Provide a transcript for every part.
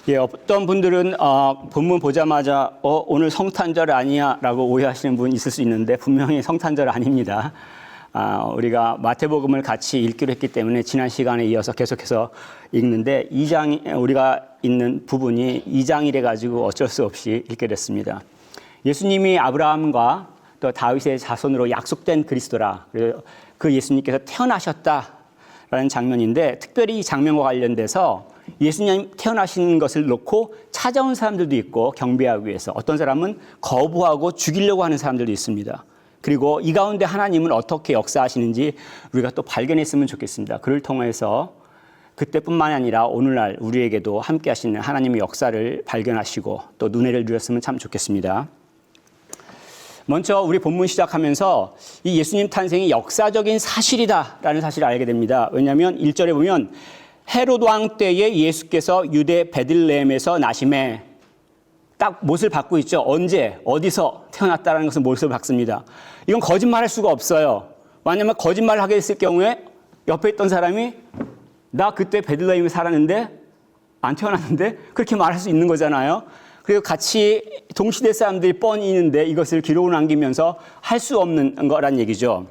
예, 어떤 분들은 본문 보자마자 오늘 성탄절 아니야 라고 오해하시는 분 있을 수 있는데 분명히 성탄절 아닙니다. 우리가 마태복음을 같이 읽기로 했기 때문에 지난 시간에 이어서 계속해서 읽는데 우리가 있는 부분이 2장이래 가지고 어쩔 수 없이 읽게 됐습니다. 예수님이 아브라함과 또 다윗의 자손으로 약속된 그리스도라. 그 예수님께서 태어나셨다라는 장면인데 특별히 이 장면과 관련돼서 예수님 태어나신 것을 놓고 찾아온 사람들도 있고 경배하기 위해서 어떤 사람은 거부하고 죽이려고 하는 사람들도 있습니다. 그리고 이 가운데 하나님은 어떻게 역사하시는지 우리가 또 발견했으면 좋겠습니다. 그를 통해서 그때뿐만 아니라 오늘날 우리에게도 함께 하시는 하나님의 역사를 발견하시고 또 눈에를 누렸으면 참 좋겠습니다. 먼저 우리 본문 시작하면서 이 예수님 탄생이 역사적인 사실이다라는 사실을 알게 됩니다. 왜냐하면 1절에 보면 헤롯 왕 때에 예수께서 유대 베들레헴에서 나심에 딱 못을 받고 있죠. 언제 어디서 태어났다는 것은 못을 받습니다. 이건 거짓말할 수가 없어요. 왜냐하면 거짓말을 하게 됐을 경우에 옆에 있던 사람이 나 그때 베들레헴에 살았는데 안 태어났는데 그렇게 말할 수 있는 거잖아요. 그리고 같이 동시대 사람들이 뻔히 있는데 이것을 기록을 남기면서 할 수 없는 거란 얘기죠.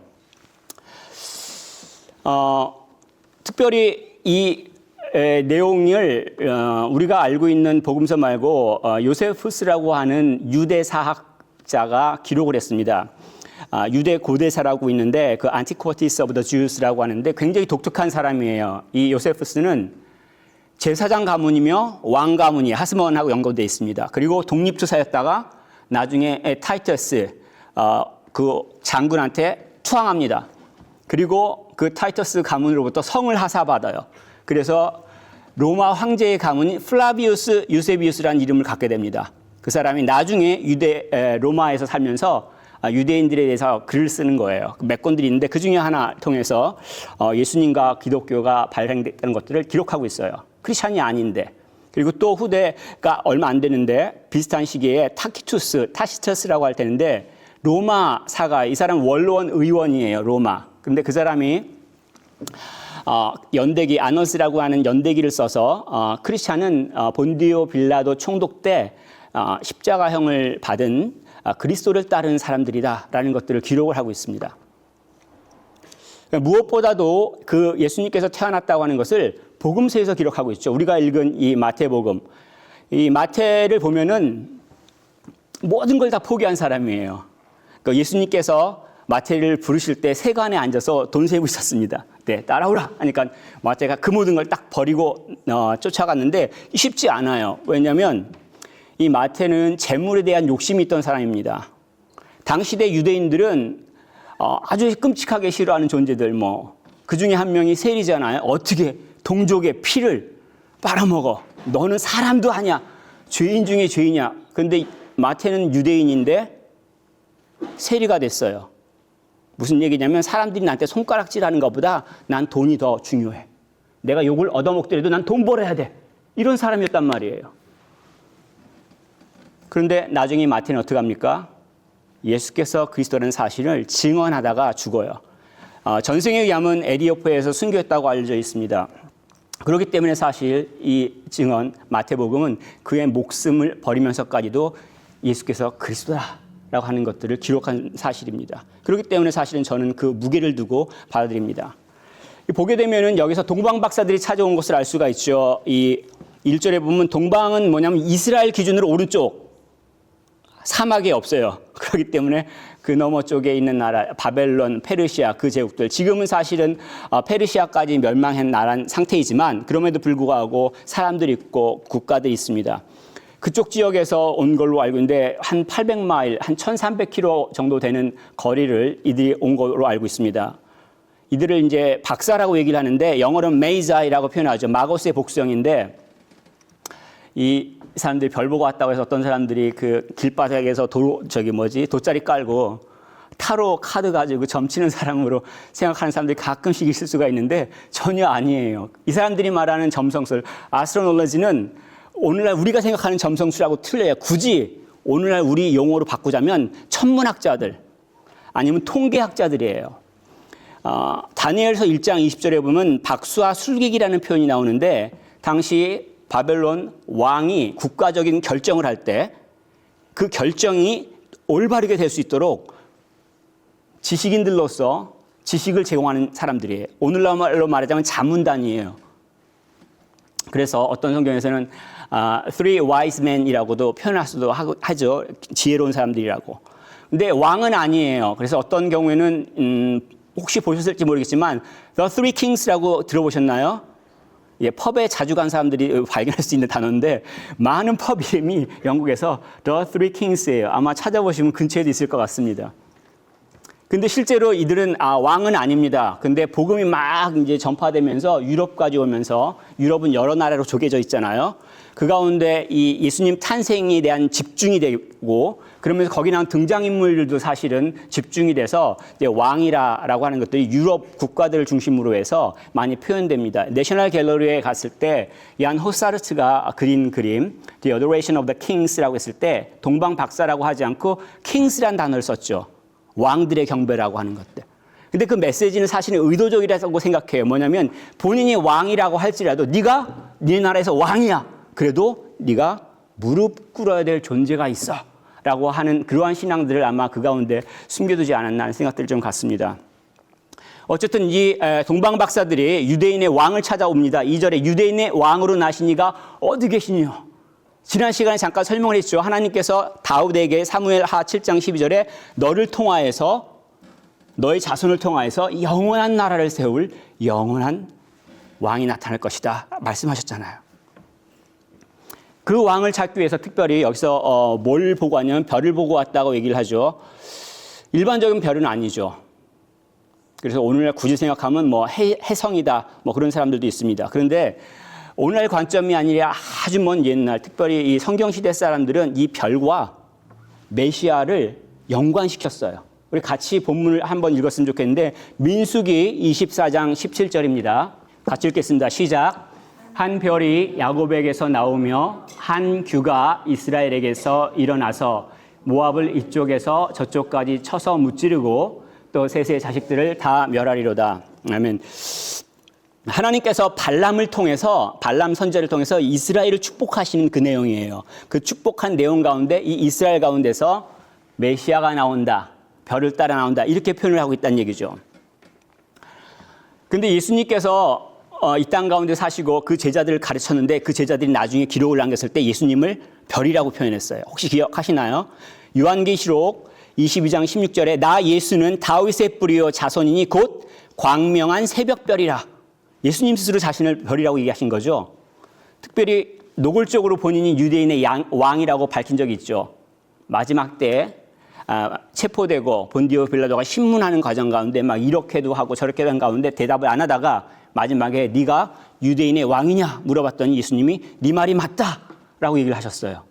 특별히 이 내용을 우리가 알고 있는 복음서 말고 요세푸스라고 하는 유대 사학자가 기록을 했습니다. 유대 고대사라고 있는데 그 안티코티스 오브 더 주스라고 하는데 굉장히 독특한 사람이에요. 이 요세푸스는 제사장 가문이며 왕 가문이 하스몬하고 연결되어 있습니다. 그리고 독립투사였다가 나중에 타이터스 그 장군한테 투항합니다. 그리고 그 타이터스 가문으로부터 성을 하사받아요. 그래서 로마 황제의 가문인 플라비우스 유세비우스라는 이름을 갖게 됩니다. 그 사람이 나중에 로마에서 살면서 유대인들에 대해서 글을 쓰는 거예요. 몇 권들이 있는데 그 중에 하나 통해서 예수님과 기독교가 발행됐다는 것들을 기록하고 있어요. 크리스찬이 아닌데. 그리고 또 후대가 얼마 안 되는데 비슷한 시기에 타시터스라고 할 때인데 로마 사가, 이 사람 원로원 의원이에요. 로마. 근데 그 사람이 연대기 아너스라고 하는 연대기를 써서 크리스찬은 본디오 빌라도 총독 때 십자가형을 받은 그리스도를 따르는 사람들이다라는 것들을 기록을 하고 있습니다. 무엇보다도 그 예수님께서 태어났다고 하는 것을 복음서에서 기록하고 있죠. 우리가 읽은 이 마태복음, 이 마태를 보면은 모든 걸 다 포기한 사람이에요. 그러니까 예수님께서 마태를 부르실 때 세관에 앉아서 돈 세고 있었습니다. 네, 따라오라 하니까 마태가 그 모든 걸 딱 버리고 쫓아갔는데 쉽지 않아요. 왜냐하면 이 마태는 재물에 대한 욕심이 있던 사람입니다. 당시대 유대인들은 아주 끔찍하게 싫어하는 존재들 그 중에 한 명이 세리잖아요. 어떻게 동족의 피를 빨아먹어? 너는 사람도 아니야. 죄인 중에 죄인이야. 그런데 마태는 유대인인데 세리가 됐어요. 무슨 얘기냐면 사람들이 나한테 손가락질하는 것보다 난 돈이 더 중요해. 내가 욕을 얻어먹더라도 난 돈 벌어야 돼. 이런 사람이었단 말이에요. 그런데 나중에 마태는 어떻게 합니까? 예수께서 그리스도라는 사실을 증언하다가 죽어요. 전생에 의하면 에디오피아에서 순교했다고 알려져 있습니다. 그렇기 때문에 사실 이 증언 마태복음은 그의 목숨을 버리면서까지도 예수께서 그리스도다라고 하는 것들을 기록한 사실입니다. 그렇기 때문에 사실은 저는 그 무게를 두고 받아들입니다. 보게 되면은 여기서 동방 박사들이 찾아온 것을 알 수가 있죠. 이 1절에 보면 동방은 뭐냐면 이스라엘 기준으로 오른쪽 사막에 없어요. 그렇기 때문에 그 너머 쪽에 있는 나라 바벨론, 페르시아 그 제국들 지금은 사실은 페르시아까지 멸망한 나라는 상태이지만 그럼에도 불구하고 사람들이 있고 국가들이 있습니다. 그쪽 지역에서 온 걸로 알고 있는데 한 800마일, 한 1300km 정도 되는 거리를 이들이 온 걸로 알고 있습니다. 이들을 이제 박사라고 얘기를 하는데 영어로는 메이자이라고 표현하죠. 마고스의 복수형인데 이 사람들이 별 보고 왔다고 해서 어떤 사람들이 그 길바닥에서 돗자리 깔고 타로 카드 가지고 점치는 사람으로 생각하는 사람들이 가끔씩 있을 수가 있는데 전혀 아니에요. 이 사람들이 말하는 점성술, 아스트로놀로지는 오늘날 우리가 생각하는 점성술하고 틀려요. 굳이 오늘날 우리 용어로 바꾸자면 천문학자들 아니면 통계학자들이에요. 다니엘서 1장 20절에 보면 박수와 술객이라는 표현이 나오는데 당시 바벨론 왕이 국가적인 결정을 할 때 그 결정이 올바르게 될 수 있도록 지식인들로서 지식을 제공하는 사람들이에요. 오늘날로 말하자면 자문단이에요. 그래서 어떤 성경에서는 three wise men이라고도 표현할 수도 하죠. 지혜로운 사람들이라고. 근데 왕은 아니에요. 그래서 어떤 경우에는 혹시 보셨을지 모르겠지만 The Three Kings라고 들어보셨나요? 예, 펍에 자주 간 사람들이 발견할 수 있는 단어인데 많은 펍 이름이 영국에서 The Three Kings예요. 아마 찾아보시면 근처에도 있을 것 같습니다. 근데 실제로 이들은 왕은 아닙니다. 근데 복음이 막 이제 전파되면서 유럽까지 오면서 유럽은 여러 나라로 조개져 있잖아요. 그 가운데 이 예수님 탄생에 대한 집중이 되고 그러면서 거기 나온 등장인물들도 사실은 집중이 돼서 이제 왕이라고 하는 것들이 유럽 국가들을 중심으로 해서 많이 표현됩니다. 내셔널 갤러리에 갔을 때 얀 호사르트가 그린 그림 The Adoration of the Kings라고 했을 때 동방 박사라고 하지 않고 Kings라는 단어를 썼죠. 왕들의 경배라고 하는 것들. 근데 그 메시지는 사실은 의도적이라고 생각해요. 뭐냐면 본인이 왕이라고 할지라도 네가 네 나라에서 왕이야. 그래도 네가 무릎 꿇어야 될 존재가 있어. 라고 하는 그러한 신앙들을 아마 그 가운데 숨겨두지 않았나 하는 생각들을 좀 갖습니다. 어쨌든 이 동방 박사들이 유대인의 왕을 찾아옵니다. 2절에 유대인의 왕으로 나신 이가 어디 계시니요? 지난 시간에 잠깐 설명을 했죠. 하나님께서 다윗에게 사무엘하 7장 12절에 너를 통하여서 너의 자손을 통하여서 영원한 나라를 세울 영원한 왕이 나타날 것이다 말씀하셨잖아요. 그 왕을 찾기 위해서 특별히 여기서 뭘 보고 왔냐면 별을 보고 왔다고 얘기를 하죠. 일반적인 별은 아니죠. 그래서 오늘날 굳이 생각하면 뭐 해성이다 뭐 그런 사람들도 있습니다. 그런데 오늘날 관점이 아니라 아주 먼 옛날, 특별히 이 성경시대 사람들은 이 별과 메시아를 연관시켰어요. 우리 같이 본문을 한번 읽었으면 좋겠는데 민수기 24장 17절입니다. 같이 읽겠습니다. 시작. 한 별이 야곱에게서 나오며 한 규가 이스라엘에게서 일어나서 모압을 이쪽에서 저쪽까지 쳐서 무찌르고 또 셋의 자식들을 다 멸하리로다. 아멘. 하나님께서 발람을 통해서 발람 선지자를 통해서 이스라엘을 축복하시는 그 내용이에요. 그 축복한 내용 가운데 이 이스라엘 가운데서 메시아가 나온다. 별을 따라 나온다. 이렇게 표현을 하고 있다는 얘기죠. 그런데 예수님께서 이 땅 가운데 사시고 그 제자들을 가르쳤는데 그 제자들이 나중에 기록을 남겼을 때 예수님을 별이라고 표현했어요. 혹시 기억하시나요? 요한계시록 22장 16절에 나 예수는 다윗의 뿌리요 자손이니 곧 광명한 새벽별이라. 예수님 스스로 자신을 별이라고 얘기하신 거죠. 특별히 노골적으로 본인이 유대인의 왕이라고 밝힌 적이 있죠. 마지막 때 체포되고 본디오 빌라도가 신문하는 과정 가운데 막 이렇게도 하고 저렇게도 한 가운데 대답을 안 하다가 마지막에 네가 유대인의 왕이냐 물어봤더니 예수님이 네 말이 맞다라고 얘기를 하셨어요.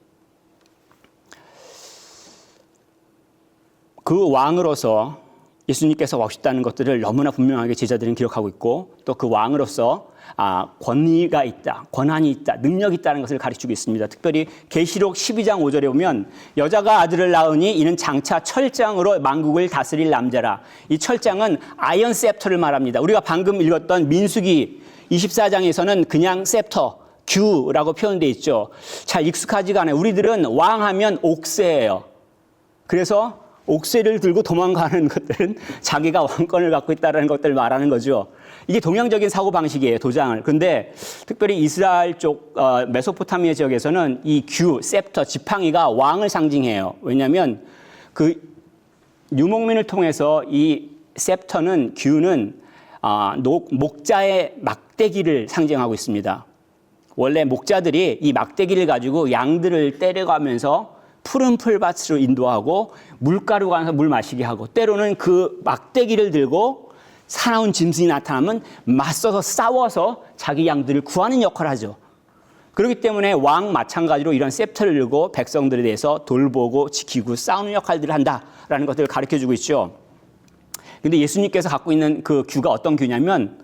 그 왕으로서 예수님께서 오셨다는 것들을 너무나 분명하게 제자들은 기록하고 있고 또 그 왕으로서 권위가 있다, 권한이 있다, 능력이 있다는 것을 가르치고 있습니다. 특별히 계시록 12장 5절에 보면 여자가 아들을 낳으니 이는 장차 철장으로 만국을 다스릴 남자라. 이 철장은 아이언 셉터를 말합니다. 우리가 방금 읽었던 민수기 24장에서는 그냥 셉터, 규라고 표현되어 있죠. 잘 익숙하지가 않아요. 우리들은 왕하면 옥새예요. 그래서 옥새를 들고 도망가는 것들은 자기가 왕권을 갖고 있다는 것들을 말하는 거죠. 이게 동양적인 사고방식이에요, 도장을. 그런데 특별히 이스라엘 쪽 메소포타미아 지역에서는 이 규, 셉터, 지팡이가 왕을 상징해요. 왜냐하면 그 유목민을 통해서 이 셉터는, 규는 목자의 막대기를 상징하고 있습니다. 원래 목자들이 이 막대기를 가지고 양들을 때려가면서 푸른 풀밭으로 인도하고 물가로 가서 물 마시게 하고 때로는 그 막대기를 들고 사나운 짐승이 나타나면 맞서서 싸워서 자기 양들을 구하는 역할을 하죠. 그렇기 때문에 왕 마찬가지로 이런 셉터를 들고 백성들에 대해서 돌보고 지키고 싸우는 역할들을 한다라는 것들을 가르쳐주고 있죠. 그런데 예수님께서 갖고 있는 그 규가 어떤 규냐면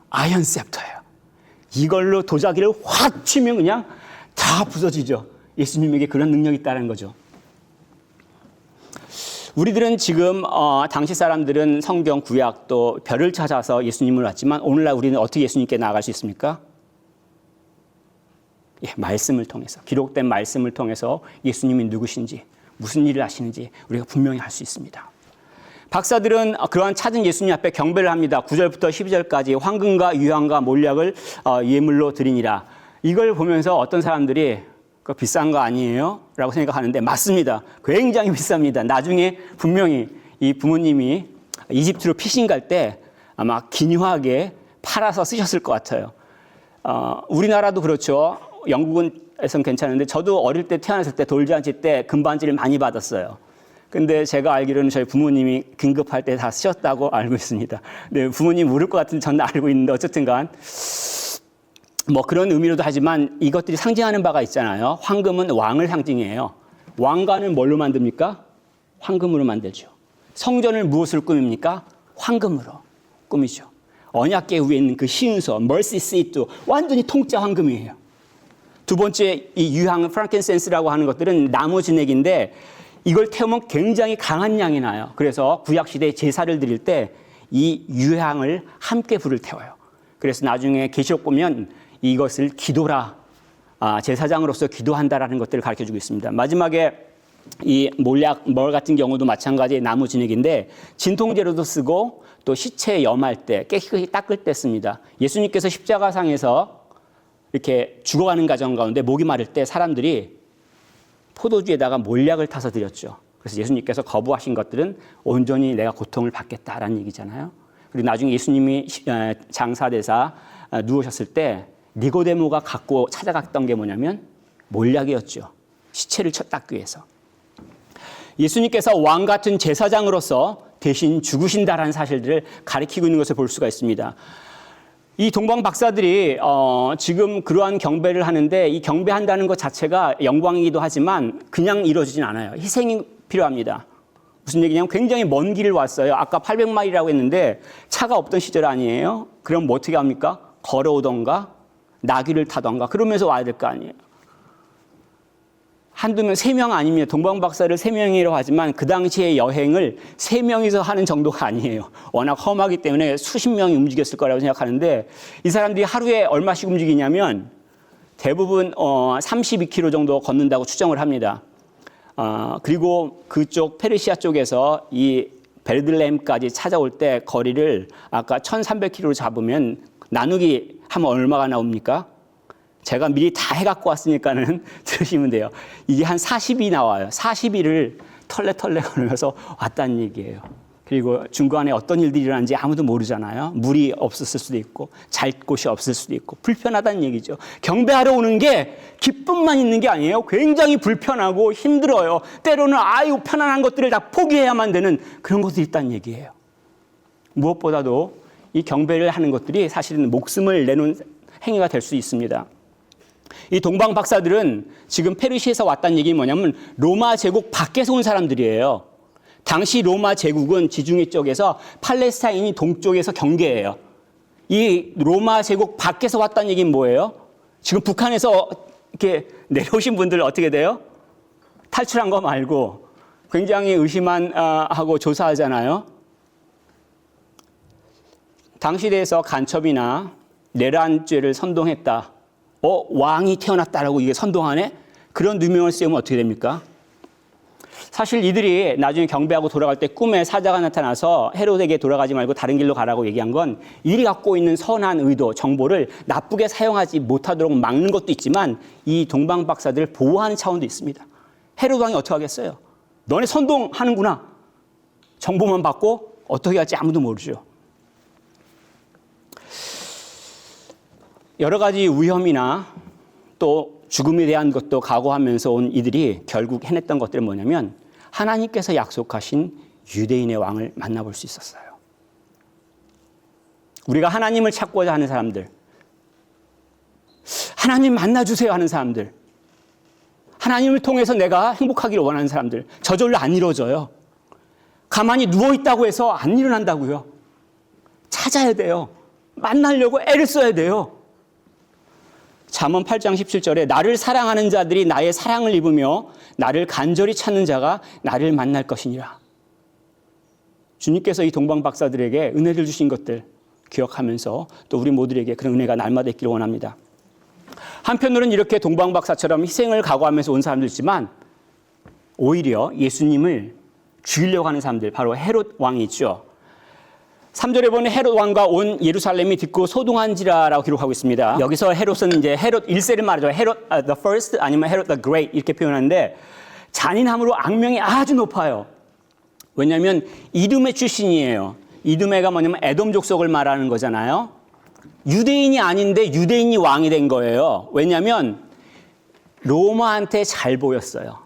아이언 셉터예요. 이걸로 도자기를 확 치면 그냥 다 부서지죠. 예수님에게 그런 능력이 있다는 거죠. 우리들은 지금 당시 사람들은 성경, 구약 또 별을 찾아서 예수님을 왔지만 오늘날 우리는 어떻게 예수님께 나아갈 수 있습니까? 말씀을 통해서, 기록된 말씀을 통해서 예수님이 누구신지, 무슨 일을 하시는지 우리가 분명히 알 수 있습니다. 박사들은 그러한 찾은 예수님 앞에 경배를 합니다. 9절부터 12절까지 황금과 유황과 몰약을 예물로 드리니라. 이걸 보면서 어떤 사람들이 그거 비싼 거 아니에요? 라고 생각하는데 맞습니다. 굉장히 비쌉니다. 나중에 분명히 이 부모님이 이집트로 피신 갈 때 아마 기묘하게 팔아서 쓰셨을 것 같아요. 우리나라도 그렇죠. 영국에선 괜찮은데 저도 어릴 때 태어났을 때 돌잔치 때 금반지를 많이 받았어요. 근데 제가 알기로는 저희 부모님이 긴급할 때 다 쓰셨다고 알고 있습니다. 네, 부모님 모를 것 같은데 저는 알고 있는데 어쨌든 간 뭐 그런 의미로도 하지만 이것들이 상징하는 바가 있잖아요. 황금은 왕을 상징해요. 왕관을 뭘로 만듭니까? 황금으로 만들죠. 성전을 무엇으로 꾸밉니까? 황금으로 꾸미죠. 언약궤 위에 있는 그 시은소, mercy seat도 완전히 통짜 황금이에요. 두 번째, 이 유향, 프랑켄센스라고 하는 것들은 나무 진액인데 이걸 태우면 굉장히 강한 향이 나요. 그래서 구약시대에 제사를 드릴 때 이 유향을 함께 불을 태워요. 그래서 나중에 계시록 보면 이것을 기도라, 제사장으로서 기도한다라는 것들을 가르쳐주고 있습니다. 마지막에 이 몰약, 멀 같은 경우도 마찬가지의 나무 진액인데 진통제로도 쓰고 또 시체 염할 때, 깨끗이 닦을 때 씁니다. 예수님께서 십자가상에서 이렇게 죽어가는 과정 가운데 목이 마를 때 사람들이 포도주에다가 몰약을 타서 드렸죠. 그래서 예수님께서 거부하신 것들은 온전히 내가 고통을 받겠다라는 얘기잖아요. 그리고 나중에 예수님이 장사되사 누우셨을 때 니고데모가 갖고 찾아갔던 게 뭐냐면 몰약이었죠. 시체를 닦기 위해서. 예수님께서 왕 같은 제사장으로서 대신 죽으신다라는 사실들을 가리키고 있는 것을 볼 수가 있습니다. 이 동방 박사들이 지금 그러한 경배를 하는데 이 경배한다는 것 자체가 영광이기도 하지만 그냥 이루어지진 않아요. 희생이 필요합니다. 무슨 얘기냐면 굉장히 먼 길을 왔어요. 아까 800마일이라고 했는데 차가 없던 시절 아니에요? 그럼 뭐 어떻게 합니까? 걸어오던가 나귀를 타던가 그러면서 와야 될 거 아니에요. 한두 명, 3명 아닙니다. 동방 박사를 3명이라고 하지만 그 당시의 여행을 3명이서 하는 정도가 아니에요. 워낙 험하기 때문에 수십 명이 움직였을 거라고 생각하는데 이 사람들이 하루에 얼마씩 움직이냐면 대부분 32km 정도 걷는다고 추정을 합니다. 그리고 그쪽 페르시아 쪽에서 이 베들레헴까지 찾아올 때 거리를 아까 1300km로 잡으면 나누기 하면 얼마가 나옵니까? 제가 미리 다 해갖고 왔으니까는 들으시면 돼요. 이게 한 40이 나와요. 40일을 털레털레 걸으면서 왔다는 얘기예요. 그리고 중간에 어떤 일들이 일어나는지 아무도 모르잖아요. 물이 없었을 수도 있고 잘 곳이 없을 수도 있고 불편하다는 얘기죠. 경배하러 오는 게 기쁨만 있는 게 아니에요. 굉장히 불편하고 힘들어요. 때로는 아유 편안한 것들을 다 포기해야만 되는 그런 것들이 있다는 얘기예요. 무엇보다도 이 경배를 하는 것들이 사실은 목숨을 내놓은 행위가 될 수 있습니다. 이 동방 박사들은 지금 페르시아에서 왔다는 얘기는 뭐냐면 로마 제국 밖에서 온 사람들이에요. 당시 로마 제국은 지중해 쪽에서 팔레스타인이 동쪽에서 경계해요. 이 로마 제국 밖에서 왔다는 얘기는 뭐예요? 지금 북한에서 이렇게 내려오신 분들 어떻게 돼요? 탈출한 거 말고 굉장히 의심하고 조사하잖아요. 당시대에서 간첩이나 내란죄를 선동했다. 왕이 태어났다라고 이게 선동하네? 그런 누명을 쓰면 어떻게 됩니까? 사실 이들이 나중에 경배하고 돌아갈 때 꿈에 사자가 나타나서 헤롯에게 돌아가지 말고 다른 길로 가라고 얘기한 건 이들이 갖고 있는 선한 의도, 정보를 나쁘게 사용하지 못하도록 막는 것도 있지만 이 동방 박사들을 보호하는 차원도 있습니다. 헤롯 왕이 어떻게 하겠어요? 너네 선동하는구나. 정보만 받고 어떻게 할지 아무도 모르죠. 여러 가지 위험이나 또 죽음에 대한 것도 각오하면서 온 이들이 결국 해냈던 것들은 뭐냐면 하나님께서 약속하신 유대인의 왕을 만나볼 수 있었어요. 우리가 하나님을 찾고자 하는 사람들, 하나님 만나주세요 하는 사람들, 하나님을 통해서 내가 행복하기를 원하는 사람들, 저절로 안 이루어져요. 가만히 누워있다고 해서 안 일어난다고요. 찾아야 돼요. 만나려고 애를 써야 돼요. 잠언 8장 17절에 나를 사랑하는 자들이 나의 사랑을 입으며 나를 간절히 찾는 자가 나를 만날 것이니라. 주님께서 이 동방 박사들에게 은혜를 주신 것들 기억하면서 또 우리 모두에게 그런 은혜가 날마다 있기를 원합니다. 한편으로는 이렇게 동방박사처럼 희생을 각오하면서 온 사람도 있지만 오히려 예수님을 죽이려고 하는 사람들, 바로 헤롯 왕이 있죠. 3절에 보면 헤롯 왕과 온 예루살렘이 듣고 소동한지라라고 기록하고 있습니다. 여기서 헤롯은 이제 헤롯 1세를 말하죠. 헤롯 the first 아니면 헤롯 the great 이렇게 표현하는데 잔인함으로 악명이 아주 높아요. 왜냐하면 이두메 출신이에요. 이두메가 뭐냐면 에돔 족속을 말하는 거잖아요. 유대인이 아닌데 유대인이 왕이 된 거예요. 왜냐하면 로마한테 잘 보였어요.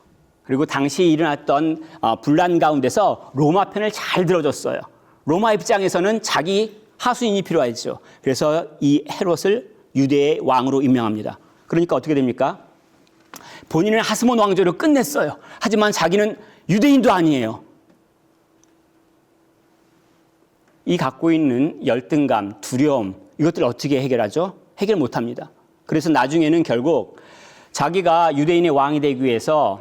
그리고 당시 일어났던 분란 가운데서 로마 편을 잘 들어줬어요. 로마 입장에서는 자기 하수인이 필요하죠. 그래서 이 헤롯을 유대의 왕으로 임명합니다. 그러니까 어떻게 됩니까? 본인은 하스몬 왕조로 끝냈어요. 하지만 자기는 유대인도 아니에요. 이 갖고 있는 열등감, 두려움, 이것들을 어떻게 해결하죠? 해결 못합니다. 그래서 나중에는 결국 자기가 유대인의 왕이 되기 위해서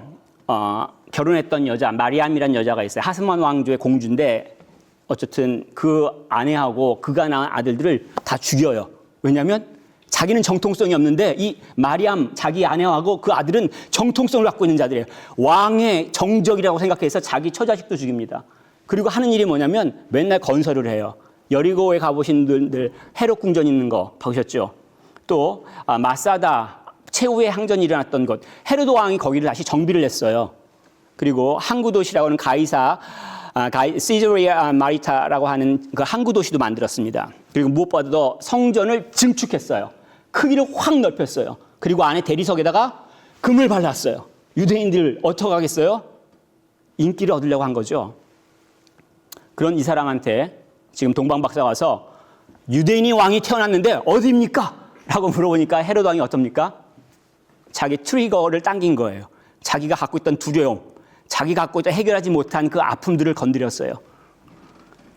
결혼했던 여자, 마리암이라는 여자가 있어요. 하스몬 왕조의 공주인데 어쨌든 그 아내하고 그가 낳은 아들들을 다 죽여요. 왜냐하면 자기는 정통성이 없는데 이 마리암 자기 아내하고 그 아들은 정통성을 갖고 있는 자들이에요. 왕의 정적이라고 생각해서 자기 처자식도 죽입니다. 그리고 하는 일이 뭐냐면 맨날 건설을 해요. 여리고에 가보신 분들 헤롯 궁전 있는 거 보셨죠? 또 마사다 최후의 항전이 일어났던 곳 헤롯 왕이 거기를 다시 정비를 했어요. 그리고 항구 도시라고 하는 시저리아 마리타라고 하는 그 항구 도시도 만들었습니다. 그리고 무엇보다도 성전을 증축했어요. 크기를 확 넓혔어요. 그리고 안에 대리석에다가 금을 발랐어요. 유대인들 어떻게 하겠어요? 인기를 얻으려고 한 거죠. 그런 이 사람한테 지금 동방박사가 와서 유대인이 왕이 태어났는데 어디입니까? 라고 물어보니까 헤롯 왕이 어떻습니까? 자기 트리거를 당긴 거예요. 자기가 갖고 있던 두려움, 자기가 갖고 있던 해결하지 못한 그 아픔들을 건드렸어요.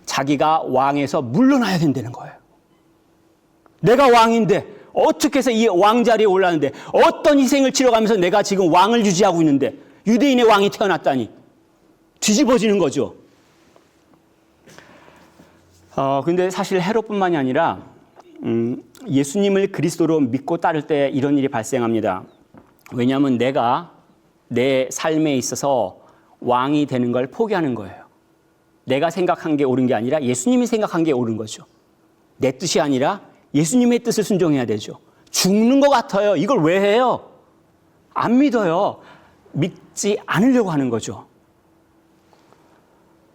자기가 왕에서 물러나야 된다는 거예요. 내가 왕인데 어떻게 해서 이 왕자리에 올랐는데 어떤 희생을 치러가면서 내가 지금 왕을 유지하고 있는데 유대인의 왕이 태어났다니 뒤집어지는 거죠. 근데 사실 헤롯뿐만이 아니라 예수님을 그리스도로 믿고 따를 때 이런 일이 발생합니다. 왜냐하면 내가 내 삶에 있어서 왕이 되는 걸 포기하는 거예요. 내가 생각한 게 옳은 게 아니라 예수님이 생각한 게 옳은 거죠. 내 뜻이 아니라 예수님의 뜻을 순종해야 되죠. 죽는 것 같아요. 이걸 왜 해요? 안 믿어요. 믿지 않으려고 하는 거죠.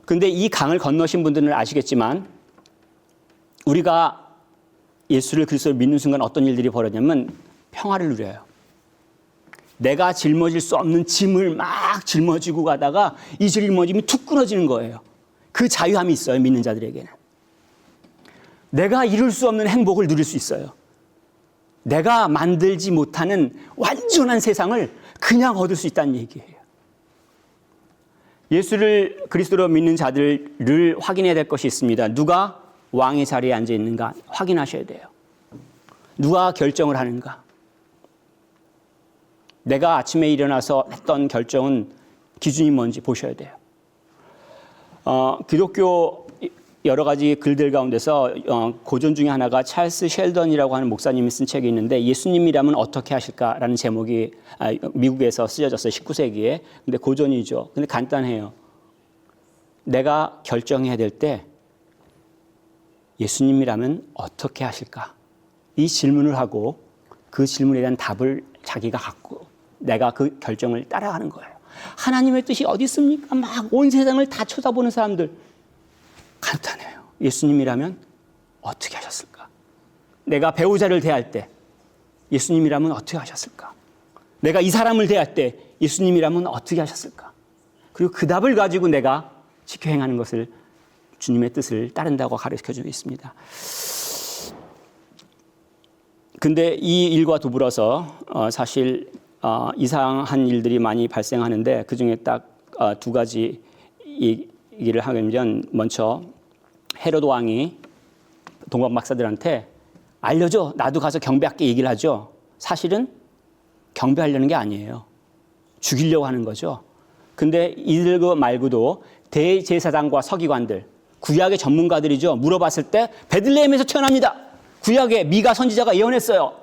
근데 이 강을 건너신 분들은 아시겠지만 우리가 예수를 그리스도를 믿는 순간 어떤 일들이 벌어지냐면 평화를 누려요. 내가 짊어질 수 없는 짐을 막 짊어지고 가다가 이 짊어짐이 툭 끊어지는 거예요. 그 자유함이 있어요. 믿는 자들에게는. 내가 이룰 수 없는 행복을 누릴 수 있어요. 내가 만들지 못하는 완전한 세상을 그냥 얻을 수 있다는 얘기예요. 예수를 그리스도로 믿는 자들을 확인해야 될 것이 있습니다. 누가 왕의 자리에 앉아 있는가 확인하셔야 돼요. 누가 결정을 하는가. 내가 아침에 일어나서 했던 결정은 기준이 뭔지 보셔야 돼요. 기독교 여러 가지 글들 가운데서 고전 중에 하나가 찰스 셸던이라고 하는 목사님이 쓴 책이 있는데 예수님이라면 어떻게 하실까라는 제목이 미국에서 쓰여졌어요. 19세기에. 근데 고전이죠. 근데 간단해요. 내가 결정해야 될 때 예수님이라면 어떻게 하실까? 이 질문을 하고 그 질문에 대한 답을 자기가 갖고 내가 그 결정을 따라가는 거예요. 하나님의 뜻이 어디 있습니까? 막 온 세상을 다 쳐다보는 사람들. 간단해요. 예수님이라면 어떻게 하셨을까? 내가 배우자를 대할 때 예수님이라면 어떻게 하셨을까? 내가 이 사람을 대할 때 예수님이라면 어떻게 하셨을까? 그리고 그 답을 가지고 내가 지켜 행하는 것을 주님의 뜻을 따른다고 가르쳐주고 있습니다. 근데 이 일과 더불어서 사실 이상한 일들이 많이 발생하는데 그중에 딱 두 가지 얘기를 하면 먼저 헤롯 왕이 동방박사들한테 알려줘. 나도 가서 경배할게 얘기를 하죠. 사실은 경배하려는 게 아니에요. 죽이려고 하는 거죠. 근데 이들 말고도 대제사장과 서기관들, 구약의 전문가들이죠. 물어봤을 때 베들레헴에서 태어납니다. 구약의 미가 선지자가 예언했어요.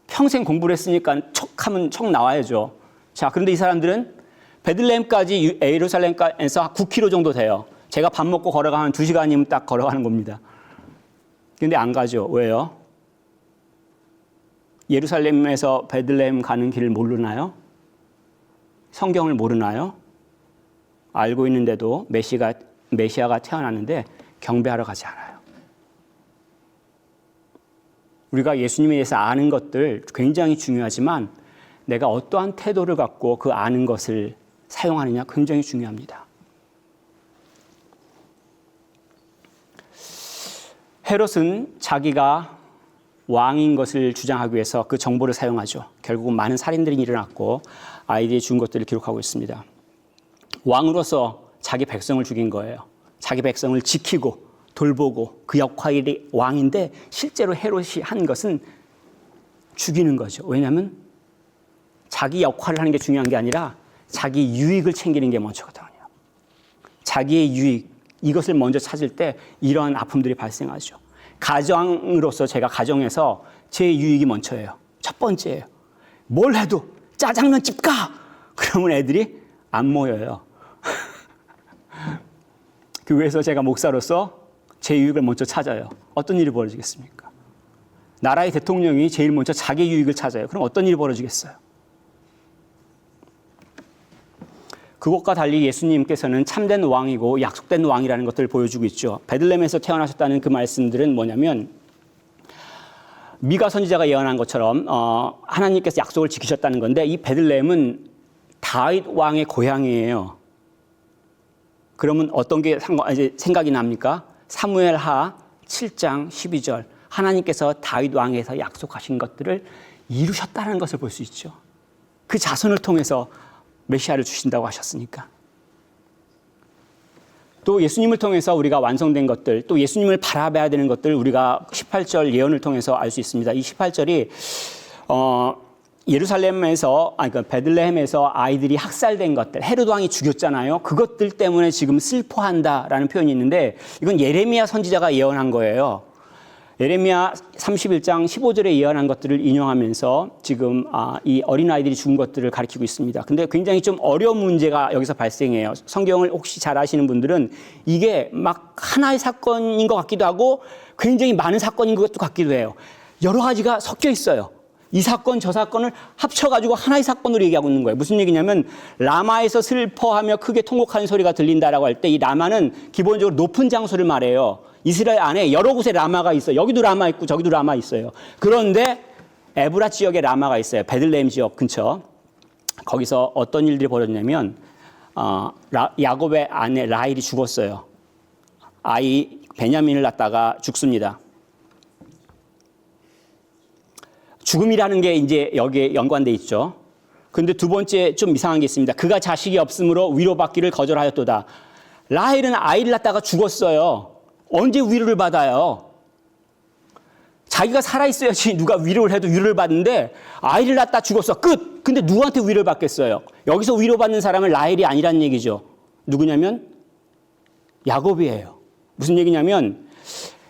평생 공부를 했으니까 척하면 척 나와야죠. 자, 그런데 이 사람들은 베들레헴까지 예루살렘에서 9km 정도 돼요. 제가 밥 먹고 걸어가면 2시간이면 딱 걸어가는 겁니다. 근데 안 가죠. 왜요? 예루살렘에서 베들레헴 가는 길을 모르나요? 성경을 모르나요? 알고 있는데도 메시아가 태어났는데 경배하러 가지 않아요. 우리가 예수님에 대해서 아는 것들 굉장히 중요하지만 내가 어떠한 태도를 갖고 그 아는 것을 사용하느냐 굉장히 중요합니다. 헤롯은 자기가 왕인 것을 주장하기 위해서 그 정보를 사용하죠. 결국은 많은 살인들이 일어났고 아이들이 죽은 것들을 기록하고 있습니다. 왕으로서 자기 백성을 죽인 거예요. 자기 백성을 지키고 돌보고 그 역할이 왕인데 실제로 헤롯이 한 것은 죽이는 거죠. 왜냐하면 자기 역할을 하는 게 중요한 게 아니라 자기 유익을 챙기는 게 먼저거든요. 자기의 유익, 이것을 먼저 찾을 때 이러한 아픔들이 발생하죠. 가정으로서 제가 가정에서 제 유익이 먼저예요. 첫 번째예요. 뭘 해도 짜장면집 가! 그러면 애들이 안 모여요. 교회에서 제가 목사로서 제 유익을 먼저 찾아요. 어떤 일이 벌어지겠습니까? 나라의 대통령이 제일 먼저 자기 유익을 찾아요. 그럼 어떤 일이 벌어지겠어요? 그것과 달리 예수님께서는 참된 왕이고 약속된 왕이라는 것들을 보여주고 있죠. 베들레헴에서 태어나셨다는 그 말씀들은 뭐냐면 미가 선지자가 예언한 것처럼 하나님께서 약속을 지키셨다는 건데 이 베들레헴은 다윗 왕의 고향이에요. 그러면 어떤 게 생각이 납니까? 사무엘하 7장 12절 하나님께서 다윗 왕에서 약속하신 것들을 이루셨다는 것을 볼 수 있죠. 그 자손을 통해서 메시아를 주신다고 하셨으니까. 또 예수님을 통해서 우리가 완성된 것들, 또 예수님을 바라봐야 되는 것들 우리가 18절 예언을 통해서 알 수 있습니다. 이 18절이 예루살렘에서 그러니까 베들레헴에서 아이들이 학살된 것들, 헤롯 왕이 죽였잖아요. 그것들 때문에 지금 슬퍼한다라는 표현이 있는데 이건 예레미야 선지자가 예언한 거예요. 예레미야 31장 15절에 예언한 것들을 인용하면서 지금 이 어린아이들이 죽은 것들을 가리키고 있습니다. 근데 굉장히 좀 어려운 문제가 여기서 발생해요. 성경을 혹시 잘 아시는 분들은 이게 막 하나의 사건인 것 같기도 하고 굉장히 많은 사건인 것 같기도 해요. 여러 가지가 섞여 있어요. 이 사건 저 사건을 합쳐가지고 하나의 사건으로 얘기하고 있는 거예요. 무슨 얘기냐면 라마에서 슬퍼하며 크게 통곡하는 소리가 들린다라고 할 때 이 라마는 기본적으로 높은 장소를 말해요. 이스라엘 안에 여러 곳에 라마가 있어요. 여기도 라마 있고 저기도 라마 있어요. 그런데 에브라 지역에 라마가 있어요. 베들레헴 지역 근처. 거기서 어떤 일들이 벌어졌냐면 야곱의 아내 라헬이 죽었어요. 아이 베냐민을 낳다가 죽습니다. 죽음이라는 게 이제 여기에 연관돼 있죠. 그런데 두 번째 좀 이상한 게 있습니다. 그가 자식이 없으므로 위로받기를 거절하였도다. 라헬은 아이를 낳다가 죽었어요. 언제 위로를 받아요? 자기가 살아있어야지 누가 위로를 해도 위로를 받는데 아이를 낳다 죽었어. 끝! 근데 누구한테 위로를 받겠어요? 여기서 위로받는 사람은 라헬이 아니라는 얘기죠. 누구냐면 야곱이에요. 무슨 얘기냐면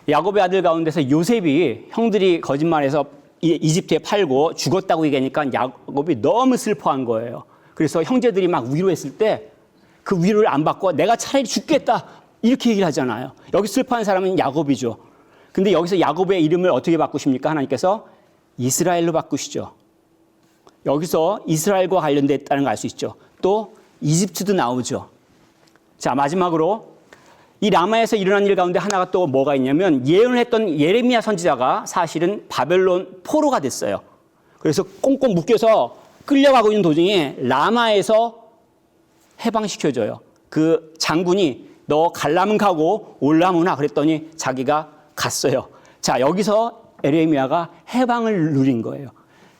야곱의 아들 가운데서 요셉이 형들이 거짓말해서 이집트에 팔고 죽었다고 얘기하니까 야곱이 너무 슬퍼한 거예요. 그래서 형제들이 막 위로했을 때 그 위로를 안 받고 내가 차라리 죽겠다 이렇게 얘기를 하잖아요. 여기 슬퍼한 사람은 야곱이죠. 근데 여기서 야곱의 이름을 어떻게 바꾸십니까? 하나님께서 이스라엘로 바꾸시죠. 여기서 이스라엘과 관련됐다는 걸 알 수 있죠. 또 이집트도 나오죠. 자, 마지막으로 이 라마에서 일어난 일 가운데 하나가 또 뭐가 있냐면 예언을 했던 예레미야 선지자가 사실은 바벨론 포로가 됐어요. 그래서 꽁꽁 묶여서 끌려가고 있는 도중에 라마에서 해방시켜줘요. 그 장군이 너 갈라면 가고 올라면 와 그랬더니 자기가 갔어요. 자, 여기서 예레미야가 해방을 누린 거예요.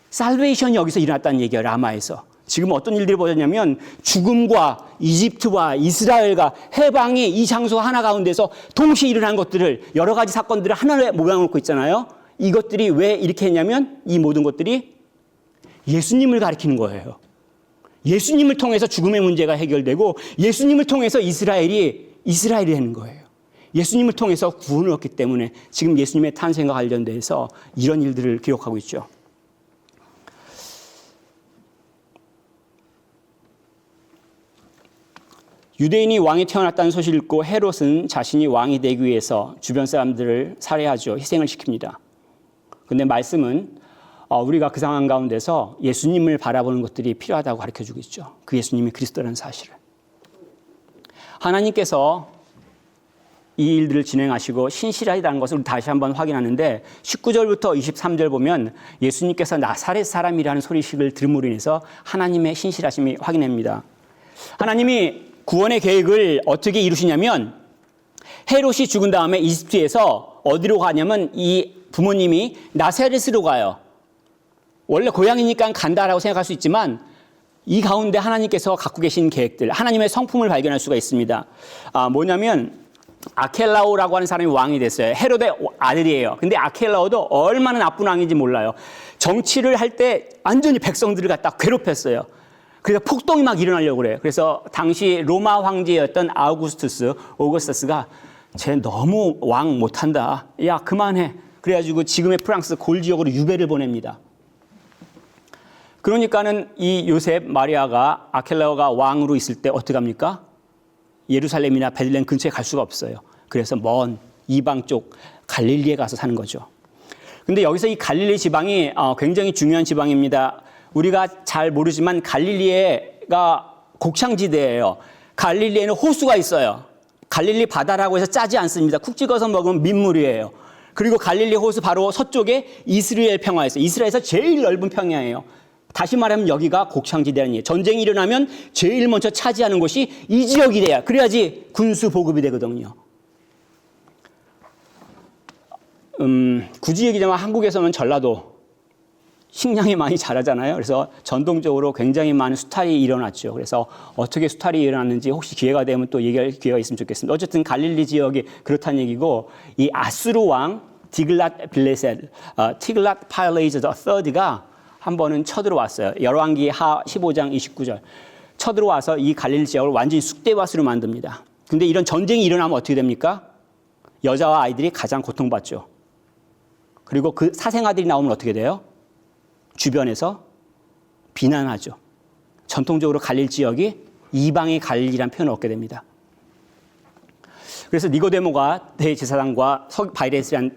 살베이션이 여기서 일어났다는 얘기예요. 라마에서. 지금 어떤 일들이 벌어졌냐면 죽음과 이집트와 이스라엘과 해방이 이 장소 하나 가운데서 동시에 일어난 것들을 여러 가지 사건들을 하나에 모아놓고 있잖아요. 이것들이 왜 이렇게 했냐면 이 모든 것들이 예수님을 가리키는 거예요. 예수님을 통해서 죽음의 문제가 해결되고 예수님을 통해서 이스라엘이 되는 거예요. 예수님을 통해서 구원을 얻기 때문에 지금 예수님의 탄생과 관련돼서 이런 일들을 기록하고 있죠. 유대인이 왕이 태어났다는 소식을 읽고 헤롯은 자신이 왕이 되기 위해서 주변 사람들을 살해하죠. 희생을 시킵니다. 그런데 말씀은 우리가 그 상황 가운데서 예수님을 바라보는 것들이 필요하다고 가르쳐주고 있죠. 그 예수님이 그리스도라는 사실을. 하나님께서 이 일들을 진행하시고 신실하다는 것을 다시 한번 확인하는데 19절부터 23절 보면 예수님께서 나사렛 사람이라는 소리식을 들음으로 인해서 하나님의 신실하심이 확인됩니다. 하나님이 구원의 계획을 어떻게 이루시냐면 헤롯이 죽은 다음에 이집트에서 어디로 가냐면 이 부모님이 나사렛으로 가요. 원래 고향이니까 간다라고 생각할 수 있지만 이 가운데 하나님께서 갖고 계신 계획들, 하나님의 성품을 발견할 수가 있습니다. 뭐냐면 아켈라오라고 하는 사람이 왕이 됐어요. 헤롯의 아들이에요. 근데 아켈라오도 얼마나 나쁜 왕인지 몰라요. 정치를 할 때 완전히 백성들을 갖다 괴롭혔어요. 그래서 폭동이 막 일어나려고 그래요. 그래서 당시 로마 황제였던 오구스투스가 쟤 너무 왕 못한다. 야 그만해. 그래가지고 지금의 프랑스 골 지역으로 유배를 보냅니다. 그러니까는 이 요셉 마리아가 아켈라오가 왕으로 있을 때 어떻게 합니까? 예루살렘이나 베들레헴 근처에 갈 수가 없어요. 그래서 먼 이방 쪽 갈릴리에 가서 사는 거죠. 근데 여기서 이 갈릴리 지방이 굉장히 중요한 지방입니다. 우리가 잘 모르지만 갈릴리가 곡창지대예요. 갈릴리에는 호수가 있어요. 갈릴리 바다라고 해서 짜지 않습니다. 쿡 찍어서 먹으면 민물이에요. 그리고 갈릴리 호수 바로 서쪽에 이스라엘 평화가 있어요. 이스라엘에서 제일 넓은 평야예요. 다시 말하면 여기가 곡창지대라는 얘기예요. 전쟁이 일어나면 제일 먼저 차지하는 곳이 이 지역이 돼야 그래야지 군수 보급이 되거든요. 굳이 얘기하자면 한국에서는 전라도 식량이 많이 자라잖아요. 그래서 전통적으로 굉장히 많은 수탈이 일어났죠. 그래서 어떻게 수탈이 일어났는지 혹시 기회가 되면 또 얘기할 기회가 있으면 좋겠습니다. 어쨌든 갈릴리 지역이 그렇다는 얘기고 이 아수르 왕 티글랏 파일레이저 III가 한 번은 쳐들어왔어요. 열왕기 하 15장 29절. 쳐들어와서 이 갈릴리 지역을 완전히 쑥대밭으로 만듭니다. 근데 이런 전쟁이 일어나면 어떻게 됩니까? 여자와 아이들이 가장 고통받죠. 그리고 그 사생아들이 나오면 어떻게 돼요? 주변에서 비난하죠. 전통적으로 갈릴 지역이 이방의 갈릴이라는 표현을 얻게 됩니다. 그래서 니고데모가 대제사장과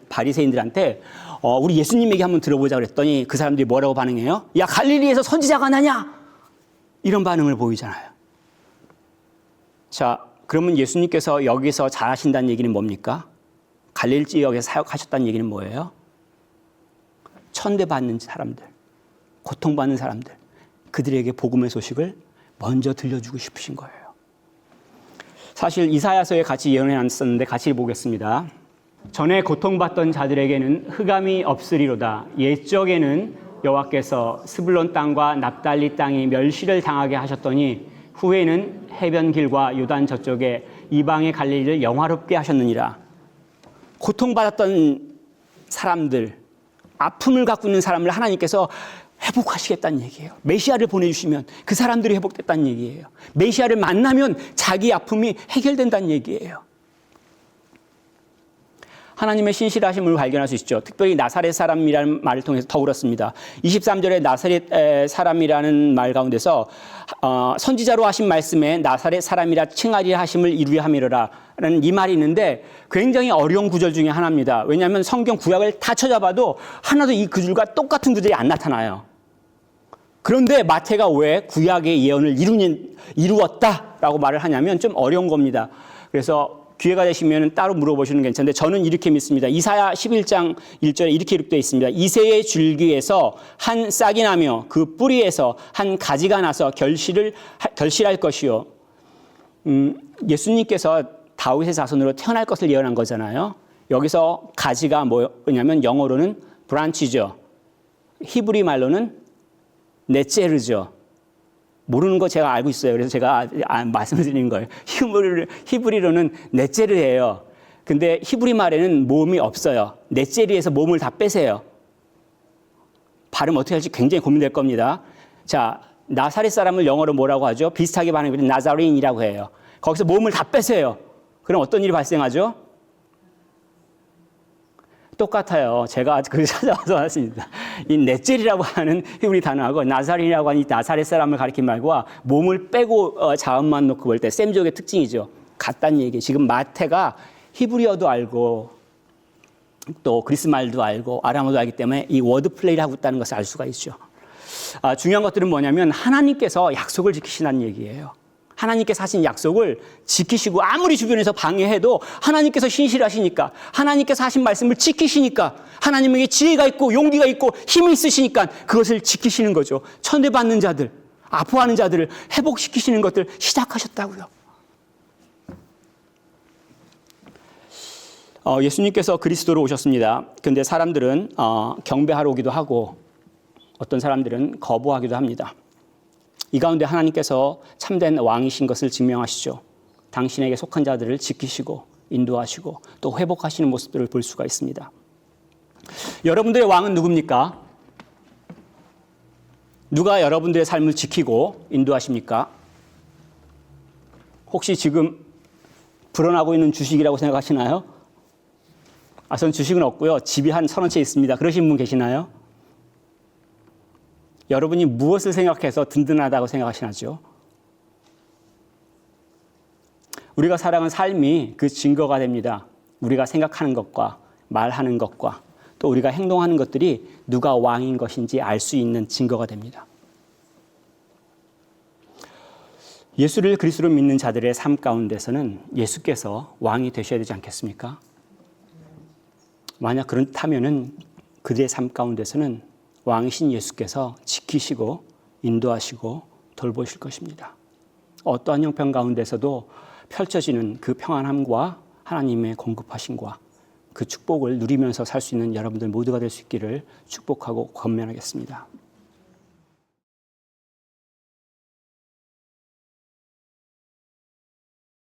바리새인들한테 우리 예수님 얘기 한번 들어보자 그랬더니 그 사람들이 뭐라고 반응해요? 야 갈릴리에서 선지자가 나냐? 이런 반응을 보이잖아요. 자, 그러면 예수님께서 여기서 잘하신다는 얘기는 뭡니까? 갈릴리 지역에서 사역하셨다는 얘기는 뭐예요? 천대받는 사람들, 고통받는 사람들, 그들에게 복음의 소식을 먼저 들려주고 싶으신 거예요. 사실 이사야서에 같이 예언해놨었는데 같이 보겠습니다. 전에 고통받던 자들에게는 흑암이 없으리로다. 옛적에는 여호와께서 스불론 땅과 납달리 땅이 멸시를 당하게 하셨더니 후에는 해변 길과 요단 저쪽에 이방의 갈릴리를 영화롭게 하셨느니라. 고통받았던 사람들, 아픔을 갖고 있는 사람을 하나님께서 회복하시겠다는 얘기예요. 메시아를 보내주시면 그 사람들이 회복됐다는 얘기예요. 메시아를 만나면 자기 아픔이 해결된다는 얘기예요. 하나님의 신실하심을 발견할 수 있죠. 특별히 나사렛 사람이라는 말을 통해서 더 그렇습니다. 23절에 나사렛 사람이라는 말 가운데서 선지자로 하신 말씀에 나사렛 사람이라 칭하리라 하심을 이루려 함이로라 라는 이 말이 있는데 굉장히 어려운 구절 중에 하나입니다. 왜냐하면 성경 구약을 다 찾아봐도 하나도 이 구절과 똑같은 구절이 안 나타나요. 그런데 마태가 왜 구약의 예언을 이루었다라고 말을 하냐면 좀 어려운 겁니다. 그래서 기회가 되시면 따로 물어보시는 게 괜찮은데 저는 이렇게 믿습니다. 이사야 11장 1절에 이렇게 기록되어 있습니다. 이새의 줄기에서 한 싹이 나며 그 뿌리에서 한 가지가 나서 결실할 것이요. 예수님께서 다윗의 자손으로 태어날 것을 예언한 거잖아요. 여기서 가지가 뭐냐면 영어로는 브란치죠. 히브리 말로는 넷제르죠. 모르는 거 제가 알고 있어요. 그래서 제가 말씀을 드리는 거예요. 히브리로는 넷제르예요. 근데 히브리 말에는 모음이 없어요. 넷제르에서 모음을 다 빼세요. 발음 어떻게 할지 굉장히 고민될 겁니다. 자, 나사렛 사람을 영어로 뭐라고 하죠? 비슷하게 발음하면 나자레인이라고 해요. 거기서 모음을 다 빼세요. 그럼 어떤 일이 발생하죠? 똑같아요. 제가 그걸 찾아와서 왔습니다. 이 넷젤이라고 하는 히브리 단어하고 나사린이라고 하는 이 나사렛 사람을 가리킨 말과 몸을 빼고 자음만 놓고 볼 때 셈족의 특징이죠. 같다는 얘기예요. 지금 마태가 히브리어도 알고 또 그리스 말도 알고 아람어도 알기 때문에 이 워드 플레이를 하고 있다는 것을 알 수가 있죠. 중요한 것들은 뭐냐면 하나님께서 약속을 지키시는 얘기예요. 하나님께서 하신 약속을 지키시고 아무리 주변에서 방해해도 하나님께서 신실하시니까 하나님께서 하신 말씀을 지키시니까 하나님에게 지혜가 있고 용기가 있고 힘이 있으시니까 그것을 지키시는 거죠. 천대받는 자들, 아파하는 자들을 회복시키시는 것들 시작하셨다고요. 예수님께서 그리스도로 오셨습니다. 그런데 사람들은 경배하러 오기도 하고 어떤 사람들은 거부하기도 합니다. 이 가운데 하나님께서 참된 왕이신 것을 증명하시죠. 당신에게 속한 자들을 지키시고 인도하시고 또 회복하시는 모습들을 볼 수가 있습니다. 여러분들의 왕은 누굽니까? 누가 여러분들의 삶을 지키고 인도하십니까? 혹시 지금 불어나고 있는 주식이라고 생각하시나요? 전 주식은 없고요. 집이 한 1000원째 있습니다. 그러신 분 계시나요? 여러분이 무엇을 생각해서 든든하다고 생각하시나요? 우리가 살아가는 삶이 그 증거가 됩니다. 우리가 생각하는 것과 말하는 것과 또 우리가 행동하는 것들이 누가 왕인 것인지 알 수 있는 증거가 됩니다. 예수를 그리스도로 믿는 자들의 삶 가운데서는 예수께서 왕이 되셔야 되지 않겠습니까? 만약 그렇다면은 그들의 삶 가운데서는 왕이신 예수께서 지키시고 인도하시고 돌보실 것입니다. 어떠한 형편 가운데서도 펼쳐지는 그 평안함과 하나님의 공급하심과 그 축복을 누리면서 살 수 있는 여러분들 모두가 될 수 있기를 축복하고 권면하겠습니다.